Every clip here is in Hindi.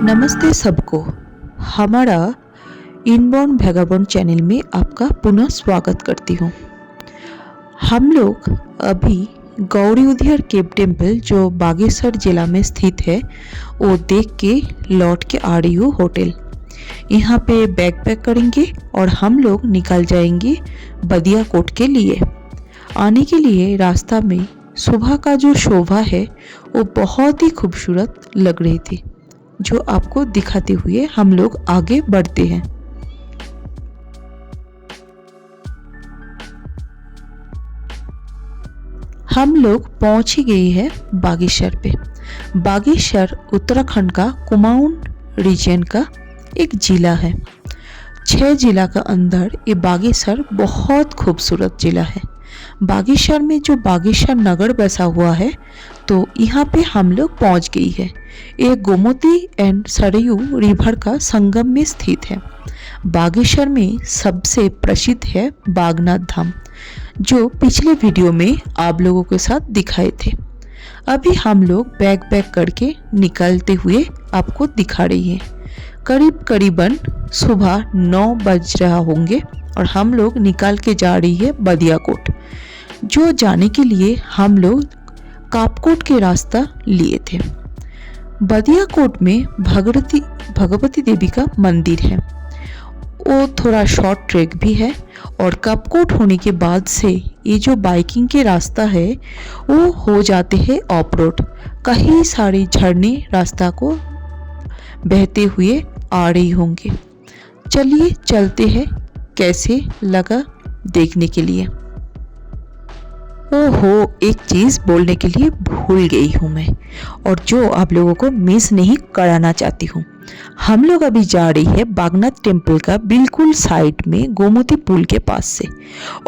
नमस्ते सबको। हमारा इनबॉर्न वैगाबॉन्ड चैनल में आपका पुनः स्वागत करती हूँ। हम लोग अभी गौरी उधियर केव टेम्पल जो बागेश्वर जिला में स्थित है वो देख के लौट के आ रही हूँ होटल। यहाँ पे बैग पैक करेंगे और हम लोग निकल जाएंगे बदिया कोट के लिए। आने के लिए रास्ता में सुबह का जो शोभा है वो बहुत ही खूबसूरत लग रही थी, जो आपको दिखाते हुए हम लोग आगे बढ़ते हैं। हम लोग पहुंच ही गए हैं बागेश्वर पे। बागेश्वर उत्तराखंड का कुमाऊं रीजन का एक जिला है। 6 जिला का अंदर ये बागेश्वर बहुत खूबसूरत जिला है। बागेश्वर में जो बागेश्वर नगर बसा हुआ है तो यहाँ पे हम लोग पहुँच गई है। ये गोमती एंड सरयू रिवर का संगम में स्थित है। बागेश्वर में सबसे प्रसिद्ध है बागनाथ धाम, जो पिछले वीडियो में आप लोगों के साथ दिखाए थे। अभी हम लोग बैग पैक करके निकलते हुए आपको दिखा रही है। करीबन सुबह 9 बज रहा होंगे और हम लोग निकाल के जा रही है बदिया कोट, जो जाने के लिए हम लोग कापकोट के रास्ता लिए थे। बदिया कोट में भगवती देवी का मंदिर है। वो थोड़ा शॉर्ट ट्रैक भी है और कापकोट होने के बाद से ये जो बाइकिंग के रास्ता है वो हो जाते हैं ऑफ रोड। कई सारे झरने रास्ता को बहते हुए आ रही होंगे। चलिए चलते हैं, कैसे लगा देखने के लिए। ओहो, एक चीज़ बोलने के लिए भूल गई हूँ मैं, और जो आप लोगों को मिस नहीं कराना चाहती हूँ। हम लोग अभी जा रही है बागनाथ टेम्पल का बिल्कुल साइड में गोमती पुल के पास से,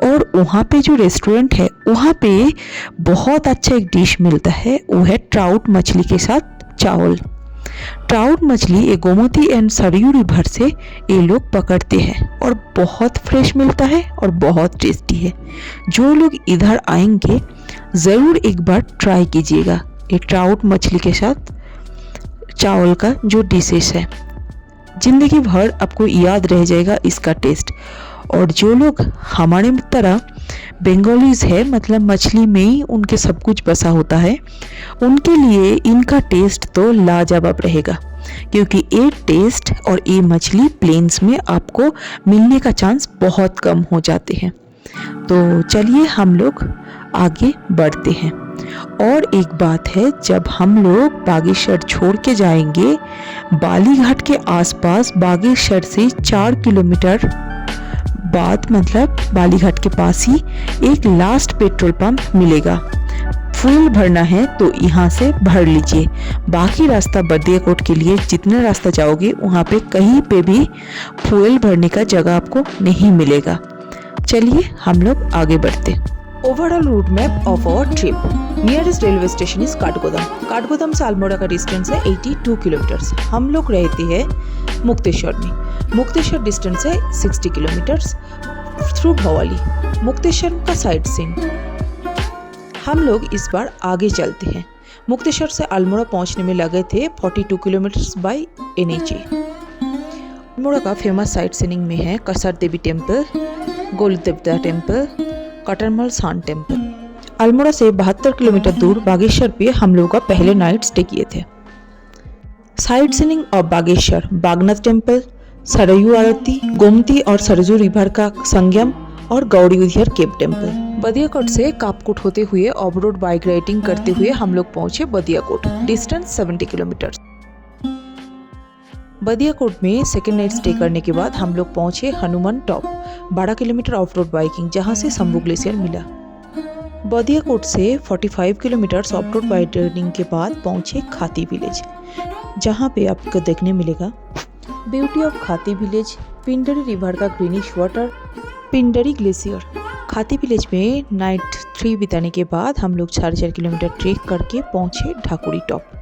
और वहाँ पे जो रेस्टोरेंट है वहाँ पे बहुत अच्छा एक डिश मिलता है, वो है ट्राउट मछली के साथ चावल। ट्राउट मछली ये गोमती एंड सरयू रिवर से ये लोग पकड़ते हैं और बहुत फ्रेश मिलता है और बहुत टेस्टी है। जो लोग इधर आएंगे ज़रूर एक बार ट्राई कीजिएगा ये ट्राउट मछली के साथ चावल का जो डिशेस है। ज़िंदगी भर आपको याद रह जाएगा इसका टेस्ट। और जो लोग हमारे तरह बंगालीज है, मतलब मछली में ही उनके सब कुछ बसा होता है, उनके लिए इनका टेस्ट तो लाजवाब रहेगा, क्योंकि ये टेस्ट और ये मछली प्लेन्स में आपको मिलने का चांस बहुत कम हो जाते हैं। तो चलिए हम लोग आगे बढ़ते हैं। और एक बात है, जब हम लोग बागेश्वर छोड़ के जाएंगे, बालीघाट के आसपास बागेश्वर से 4 किलोमीटर बाद, मतलब बालीघाट के पास ही एक लास्ट पेट्रोल पंप मिलेगा। फ्यूल भरना है तो यहाँ से भर लीजिए। बाकी रास्ता बदिया कोट के लिए जितना रास्ता जाओगे वहाँ पे कहीं पे भी फ्यूल भरने का जगह आपको नहीं मिलेगा। चलिए हम लोग आगे बढ़ते। Overall route map of our trip. Nearest railway station is Kathgodam. Kathgodam से अल्मोड़ा का डिस्टेंस है 82 किलोमीटर्स। हम लोग रहते हैं मुक्तेश्वर में। मुक्तेश्वर डिस्टेंस है 60 किलोमीटर्स थ्रू भवाली। मुक्तेश्वर का साइट सीन। हम लोग इस बार आगे चलते हैं। मुक्तेश्वर से अल्मोड़ा पहुंचने में लगे थे 42 किलोमीटर्स बाय NH। अल्मोड़ा का फेमस साइट सीनिंग में है कसर देवी टेम्पल, गोल देवता टेम्पल, कटरमल सान टेम्पल। अल्मोड़ा से 72 किलोमीटर दूर बागेश्वर पे हम लोगों का पहले नाइट स्टे किए थे। Sightseeing of Bageshwar, Bagnath temple, Saryu aarti, Gomti और सरयू रिवर का संगम और Gauri Udiyar cave temple. Badiyakot से कापकोट होते हुए ऑफ रोड बाइक राइडिंग करते हुए हम लोग पहुंचे Badiyakot. Distance 70 kilometer. Badiyakot में सेकेंड नाइट स्टे करने के बाद हम लोग पहुंचे Hanuman top, 12 kilometer off road biking, जहां से शंभू ग्लेशियर मिला। बदिया कोट से 45 किलोमीटर ऑफ रोड बाइकिंग के बाद पहुंचे खाती विलेज, जहां पे आपको देखने मिलेगा ब्यूटी ऑफ खाती विलेज, पिंडरी रिवर का ग्रीनिश वाटर, पिंडरी ग्लेशियर। खाती विलेज में नाइट 3 बिताने के बाद हम लोग 4.5 किलोमीटर ट्रेक करके पहुंचे ढाकुरी टॉप।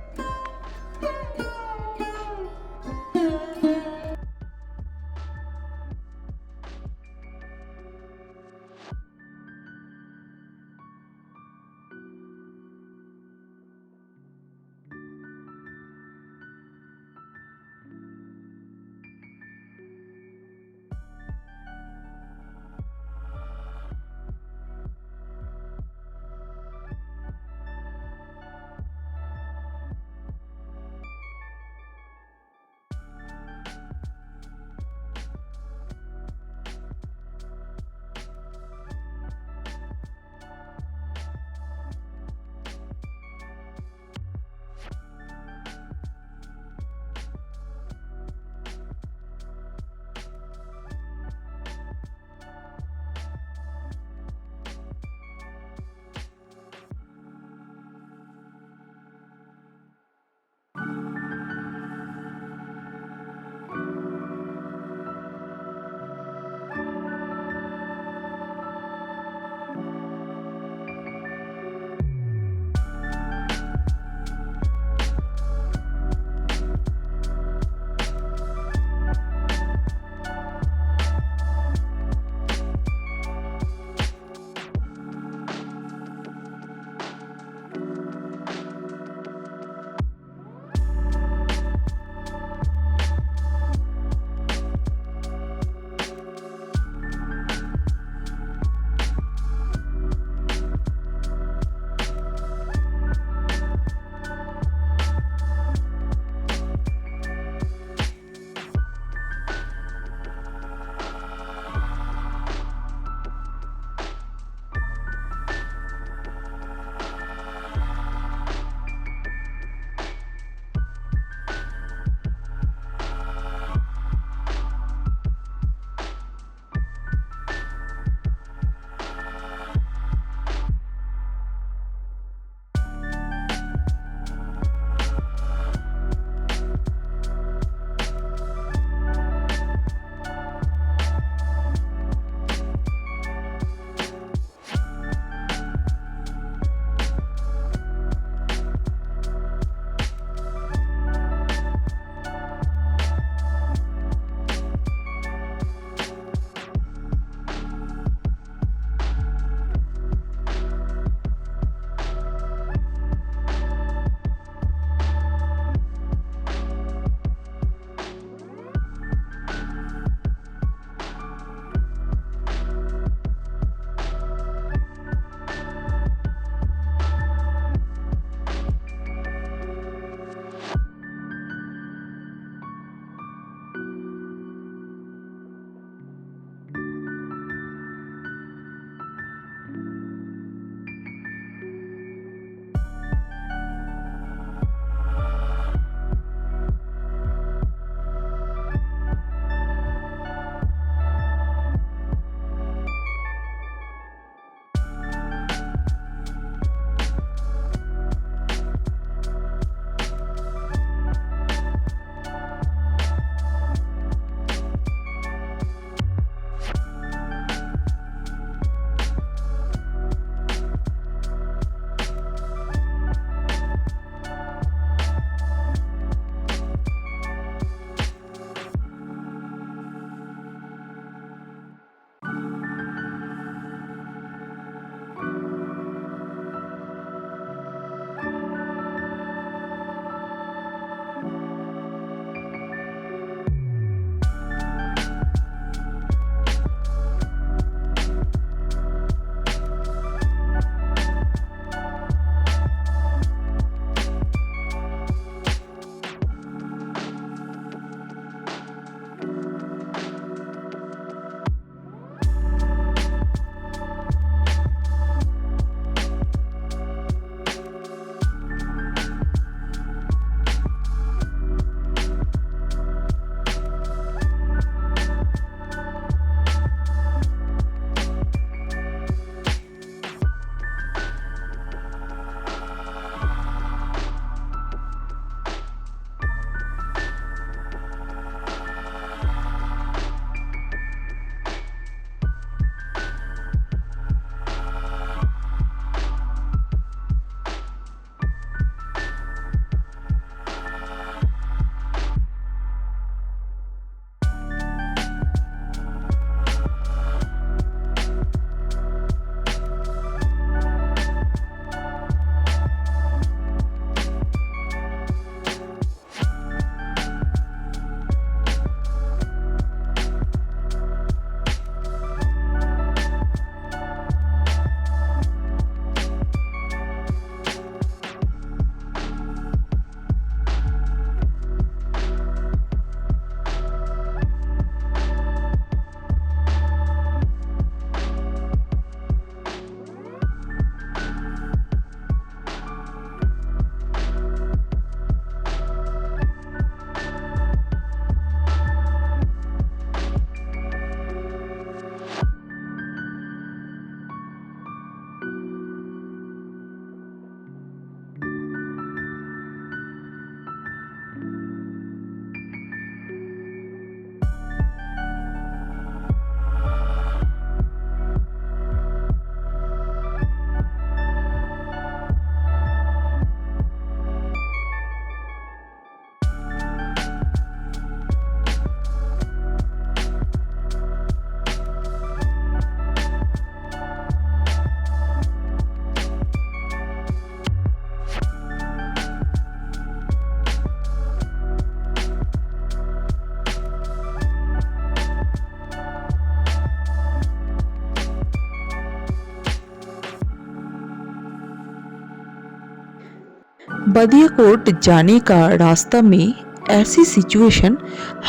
बदियाकोट जाने का रास्ता में ऐसी सिचुएशन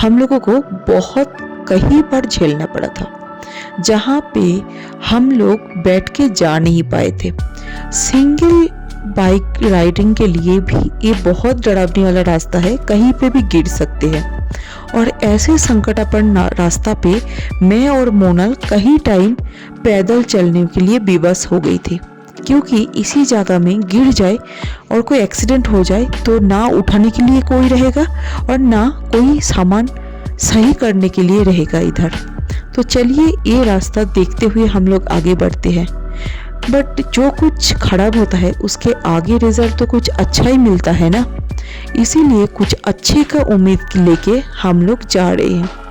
हम लोगों को बहुत कई बार झेलना पड़ा था, जहाँ पे हम लोग बैठ के जा नहीं पाए थे। सिंगल बाइक राइडिंग के लिए भी ये बहुत डरावनी वाला रास्ता है, कहीं पे भी गिर सकते हैं। और ऐसे संकटापन्न रास्ता पे मैं और मोनल कई टाइम पैदल चलने के लिए विवश हो गई थी, क्योंकि इसी जगह में गिर जाए और कोई एक्सीडेंट हो जाए तो ना उठाने के लिए कोई रहेगा और ना कोई सामान सही करने के लिए रहेगा इधर। तो चलिए ये रास्ता देखते हुए हम लोग आगे बढ़ते हैं। बट जो कुछ खराब होता है उसके आगे रिजल्ट तो कुछ अच्छा ही मिलता है ना, इसीलिए कुछ अच्छे का उम्मीद लेके हम लोग जा रहे हैं।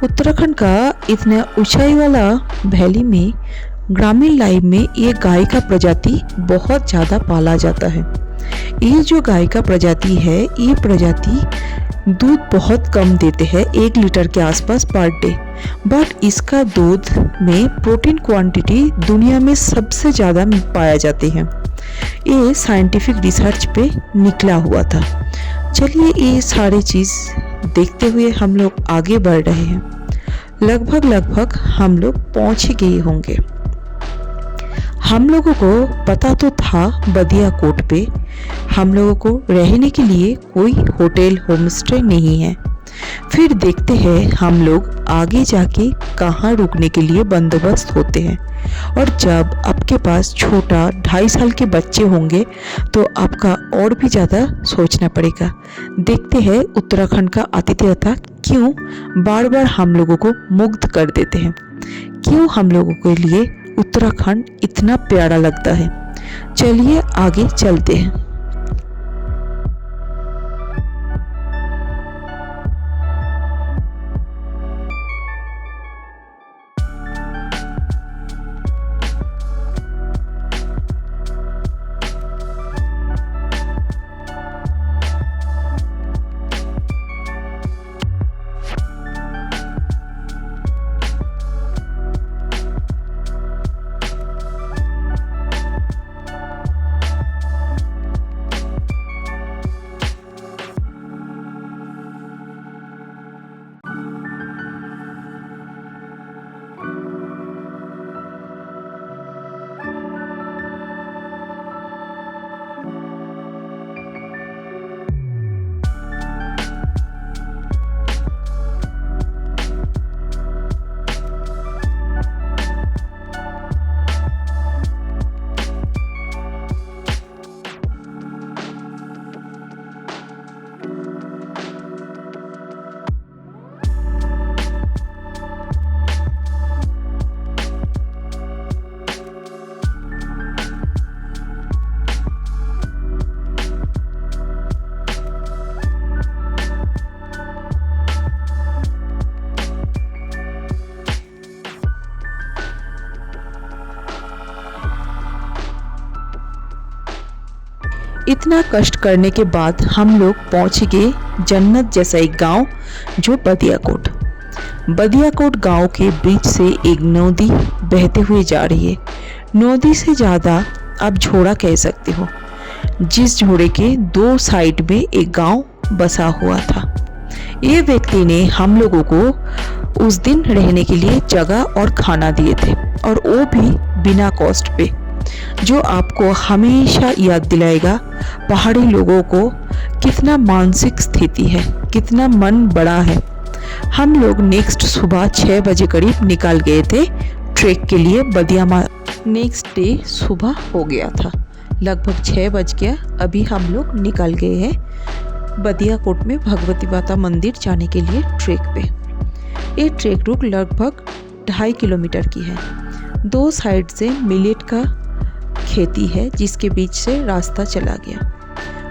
उत्तराखंड का इतना ऊंचाई वाला वैली में ग्रामीण लाइफ में ये गाय का प्रजाति बहुत ज़्यादा पाला जाता है। ये जो गाय का प्रजाति है, ये प्रजाति दूध बहुत कम देते हैं, 1 लीटर के आसपास पर डे। बट इसका दूध में प्रोटीन क्वांटिटी दुनिया में सबसे ज़्यादा पाया जाते हैं। ये साइंटिफिक रिसर्च पे निकला हुआ था। चलिए ये सारी चीज़ देखते हुए हम लोग आगे बढ़ रहे हैं। लगभग हम लोग पहुंच ही गए होंगे। हम लोगों को पता तो था बदियाकोट पे हम लोगों को रहने के लिए कोई होटल होम स्टे नहीं है। फिर देखते हैं हम लोग आगे जाके कहाँ रुकने के लिए बंदोबस्त होते हैं। और जब आपके पास छोटा 2.5 साल के बच्चे होंगे तो आपका और भी ज़्यादा सोचना पड़ेगा। देखते हैं उत्तराखंड का आतिथ्यता क्यों बार बार हम लोगों को मुग्ध कर देते हैं। क्यों हम लोगों के लिए उत्तराखंड इतना प्यारा लगता है। चलिए आगे चलते हैं। इतना कष्ट करने के बाद हम लोग पहुंच गए जन्नत जैसा एक गांव, जो बदियाकोट। बदियाकोट गांव के बीच से एक नदी बहते हुए जा रही है। नदी से ज़्यादा आप झोड़ा कह सकते हो, जिस झोड़े के दो साइड में एक गांव बसा हुआ था। ये व्यक्ति ने हम लोगों को उस दिन रहने के लिए जगह और खाना दिए थे, और वो भी बिना कॉस्ट पे, जो आपको हमेशा याद दिलाएगा पहाड़ी लोगों को कितना मानसिक स्थिति है, कितना मन बड़ा है। हम लोग नेक्स्ट सुबह 6 बजे करीब निकल गए थे ट्रैक के लिए बदिया। नेक्स्ट डे सुबह हो गया था, लगभग 6 बज गया। अभी हम लोग निकल गए हैं बदियाकोट में भगवती माता मंदिर जाने के लिए ट्रैक पे। ये ट्रैक रूट लगभग 2.5 किलोमीटर की है। दो साइड से मिलेट का खेती है, जिसके बीच से रास्ता चला गया,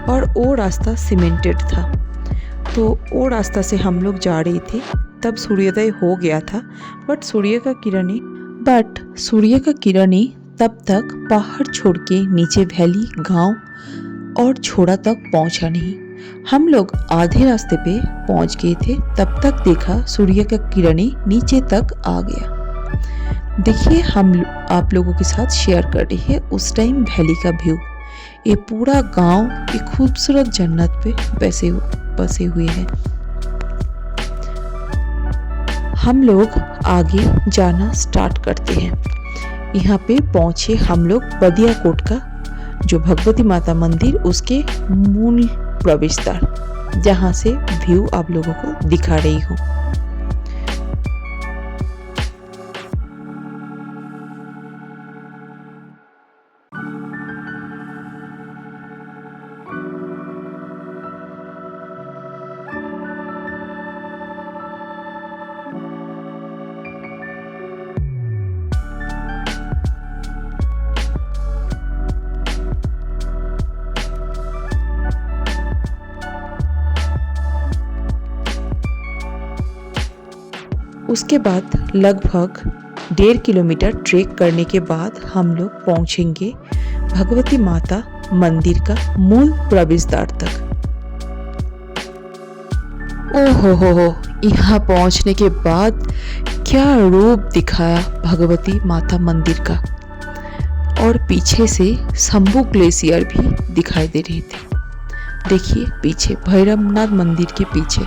और वो रास्ता सीमेंटेड था। तो वो रास्ता से हम लोग जा रहे थे, तब सूर्योदय हो गया था। बट सूर्य का किरणें तब तक पहाड़ छोड़ के नीचे वैली, गांव और छोड़ा तक पहुंचा नहीं। हम लोग आधे रास्ते पे पहुंच गए थे, तब तक देखा सूर्य का किरणें नीचे तक आ गया। देखिए, हम आप लोगों के साथ शेयर कर रही है उस टाइम वैली का व्यू। ये पूरा गांव एक खूबसूरत जन्नत पे बसे हुए हैं। हम लोग आगे जाना स्टार्ट करते हैं। यहाँ पे पहुंचे हम लोग बदियाकोट का जो भगवती माता मंदिर, उसके मूल प्रवेश द्वार, जहाँ से व्यू आप लोगों को दिखा रही हूँ। उसके बाद लगभग 1.5 किलोमीटर ट्रेक करने के बाद हम लोग पहुंचेंगे भगवती माता मंदिर का मूल प्रवेश द्वार तक। ओहो हो, यहाँ पहुंचने के बाद क्या रूप दिखाया भगवती माता मंदिर का, और पीछे से शंभू ग्लेशियर भी दिखाई दे रहे थे। देखिए पीछे भैरवनाथ मंदिर के पीछे,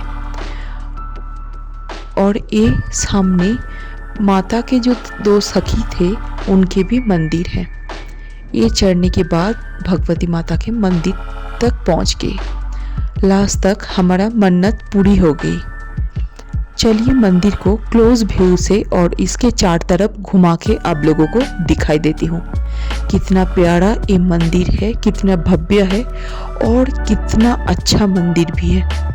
और ये सामने माता के जो 2 सखी थे उनके भी मंदिर है। ये चढ़ने के बाद भगवती माता के मंदिर तक पहुंच गए। लास्ट तक हमारा मन्नत पूरी हो गई। चलिए मंदिर को क्लोज व्यू से और इसके 4 तरफ घुमा के आप लोगों को दिखाई देती हूँ। कितना प्यारा ये मंदिर है, कितना भव्य है, और कितना अच्छा मंदिर भी है।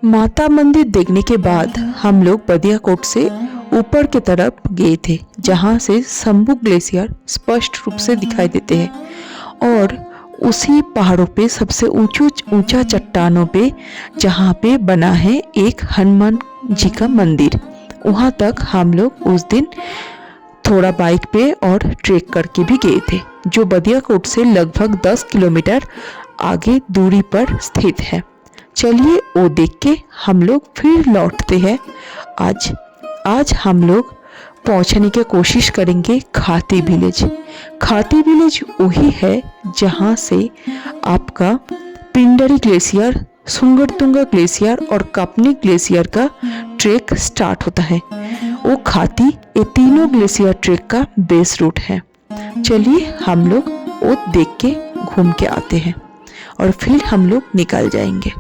माता मंदिर देखने के बाद हम लोग बदियाकोट से ऊपर की तरफ गए थे, जहाँ से शंभू ग्लेशियर स्पष्ट रूप से दिखाई देते हैं। और उसी पहाड़ों पे सबसे ऊंचा चट्टानों पे जहाँ पे बना है एक हनुमान जी का मंदिर, वहाँ तक हम लोग उस दिन थोड़ा बाइक पे और ट्रेक करके भी गए थे, जो बदियाकोट से लगभग 10 किलोमीटर आगे दूरी पर स्थित है। चलिए वो देख के हम लोग फिर लौटते हैं। आज आज हम लोग पहुंचने की कोशिश करेंगे खाती विलेज। खाती विलेज वही है जहां से आपका पिंडरी ग्लेशियर, सुंगरतुंगा ग्लेशियर और कपनी ग्लेशियर का ट्रैक स्टार्ट होता है। वो खाती ये तीनों ग्लेशियर ट्रैक का बेस रूट है। चलिए हम लोग वो देख के घूम के आते हैं और फिर हम लोग निकल जाएंगे।